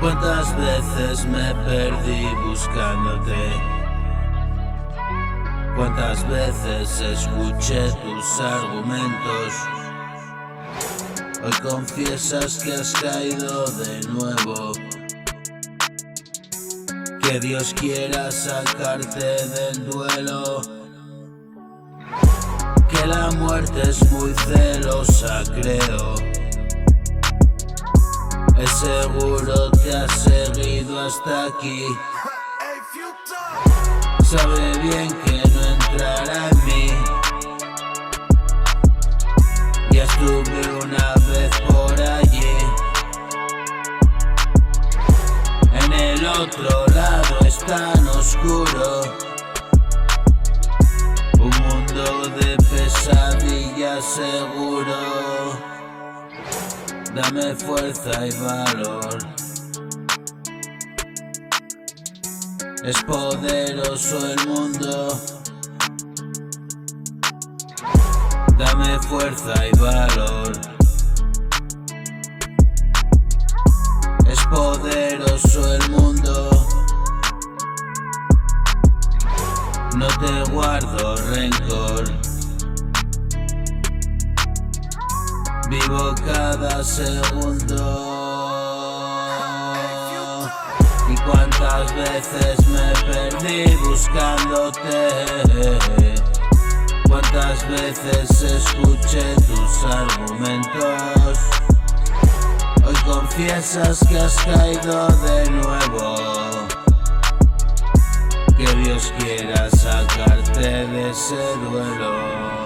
Cuántas veces me perdí buscándote, cuántas veces escuché tus argumentos. Hoy confiesas que has caído de nuevo, que Dios quiera sacarte del duelo, que la muerte es muy celosa, creo. Es seguro te has seguido hasta aquí. Sabe bien que no entrará en mí. Ya estuve una vez por allí. En el otro lado es tan oscuro, un mundo de pesadillas seguro. Dame fuerza y valor. Es poderoso el mundo. Dame fuerza y valor. Es poderoso el mundo. No te guardo rencor. Vivo cada segundo. Y cuántas veces me perdí buscándote, cuántas veces escuché tus argumentos. Hoy confiesas que has caído de nuevo, que Dios quiera sacarte de ese duelo.